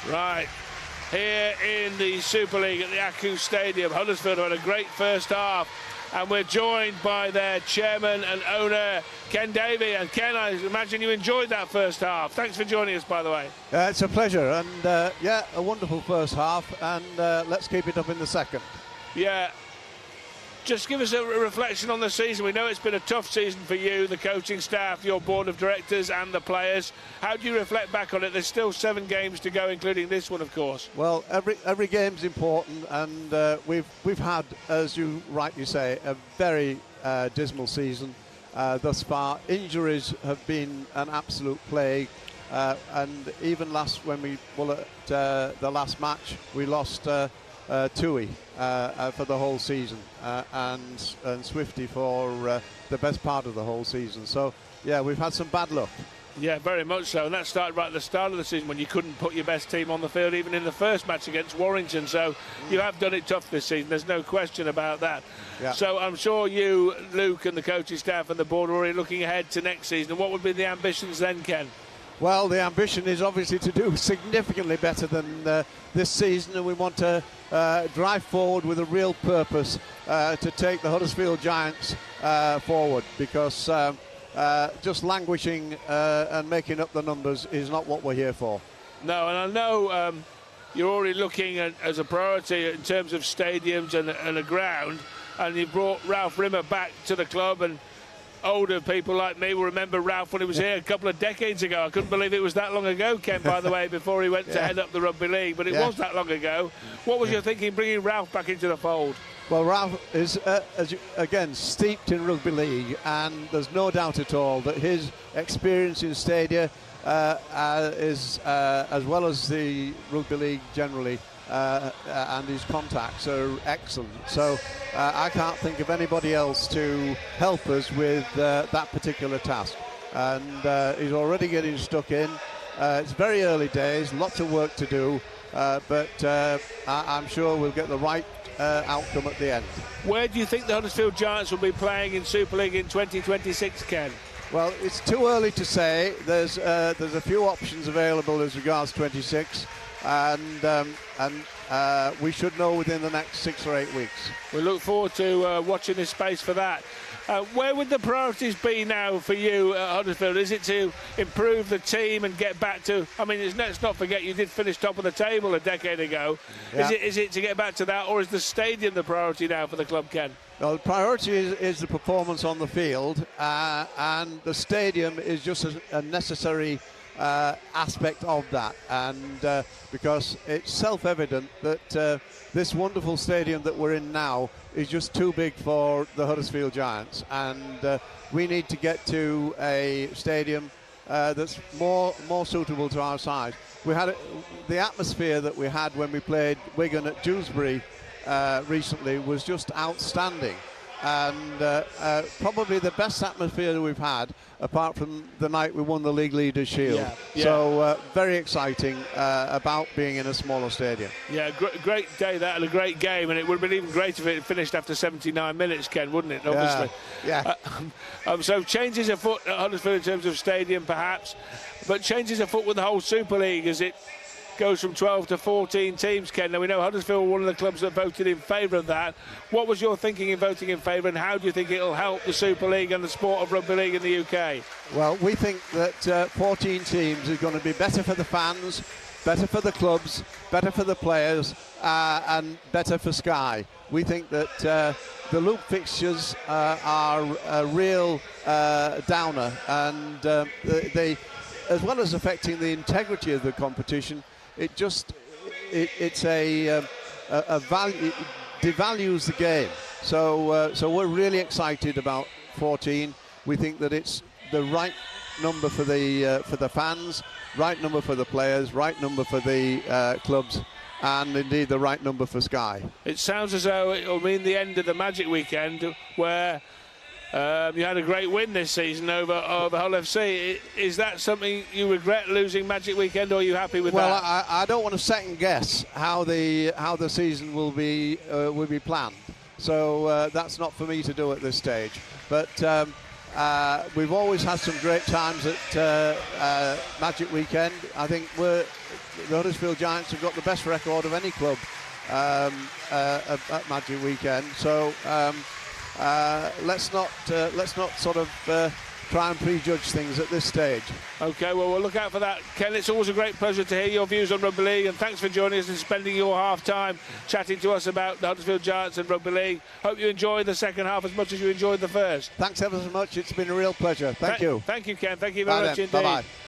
Right, here in the Super League at the Aku Stadium, Huddersfield had a great first half, and we're joined by their chairman and owner, Ken Davy. And Ken, I imagine you enjoyed that first half. Thanks for joining us, by the way. It's a pleasure, and yeah, a wonderful first half, and let's keep it up in the second. Yeah. Just give us a reflection on the season. We know it's been a tough season for you, the coaching staff, your board of directors and the players. How do you reflect back on it? There's still 7 games to go, including this one, of course. Well, every game's important, and we've had, as you rightly say, a very dismal season thus far. Injuries have been an absolute plague, and even when we were at the last match, we lost Tui for the whole season, and Swifty for the best part of the whole season. So, yeah, we've had some bad luck. Yeah, very much so. And that started right at the start of the season when you couldn't put your best team on the field, even in the first match against Warrington. So you have done it tough this season. There's no question about that. Yeah. So I'm sure you, Luke, and the coaching staff and the board are already looking ahead to next season. And what would be the ambitions then, Ken? Well, the ambition is obviously to do significantly better than this season, and we want to drive forward with a real purpose to take the Huddersfield Giants forward, because just languishing and making up the numbers is not what we're here for. No, and I know you're already looking at, as a priority in terms of stadiums and a ground, and you brought Ralph Rimmer back to the club, and older people like me will remember Ralph when he was here a couple of decades ago. I couldn't believe it was that long ago, Ken, by the way, before he went to head up the rugby league, but it was that long ago. What was your thinking bringing Ralph back into the fold? Well, Ralph is, again, steeped in rugby league, and there's no doubt at all that his experience in stadia is, as well as the rugby league generally, and his contacts are excellent. So I can't think of anybody else to help us with that particular task. And he's already getting stuck in. It's very early days, lots of work to do, but I'm sure we'll get the right outcome at the end. Where do you think the Huddersfield Giants will be playing in Super League in 2026, Ken? Well, it's too early to say. There's a few options available as regards 26. And we should know within the next 6 or 8 weeks. We look forward to watching this space for that. Where would the priorities be now for you at Huddersfield? Is it to improve the team and get back to, I mean, let's not forget you did finish top of the table a decade ago. Yeah. Is it to get back to that, or is the stadium the priority now for the club, Ken? Well, the priority is the performance on the field, and the stadium is just a necessary aspect of that, and because it's self-evident that this wonderful stadium that we're in now is just too big for the Huddersfield Giants, and we need to get to a stadium that's more suitable to our size. We had the atmosphere that we had when we played Wigan at Dewsbury recently was just outstanding, and probably the best atmosphere we've had apart from the night we won the League Leaders Shield. Yeah. So very exciting about being in a smaller stadium. Yeah, great day that, and a great game, and it would have been even greater if it finished after 79 minutes, Ken, wouldn't it? Obviously. Yeah. So changes afoot at Huddersfield in terms of stadium, perhaps, but changes afoot with the whole Super League as it goes from 12 to 14 teams, Ken. Now, we know Huddersfield were one of the clubs that voted in favour of that. What was your thinking in voting in favour, and how do you think it'll help the Super League and the sport of rugby league in the UK? Well, we think that 14 teams is going to be better for the fans, better for the clubs, better for the players, and better for Sky. We think that the loop fixtures are a real downer, and they, as well as affecting the integrity of the competition, it's a value, it devalues the game. So we're really excited about 14. We think that it's the right number for the fans, right number for the players, right number for the clubs, and indeed the right number for Sky. It sounds as though it will mean the end of the Magic weekend, where you had a great win this season over Hull FC. Is that something you regret, losing Magic Weekend, or are you happy with that? Well, I don't want to second guess how the season will be planned. So that's not for me to do at this stage. But we've always had some great times at Magic Weekend. I think the Huddersfield Giants have got the best record of any club at Magic Weekend. So let's not sort of try and prejudge things at this stage. Okay, well, we'll look out for that. Ken, it's always a great pleasure to hear your views on rugby league, and thanks for joining us and spending your half time chatting to us about the Huddersfield Giants and rugby league. Hope you enjoyed the second half as much as you enjoyed the first. Thanks ever so much. It's been a real pleasure. Thank you. Thank you, Ken. Thank you very much indeed. Bye-bye.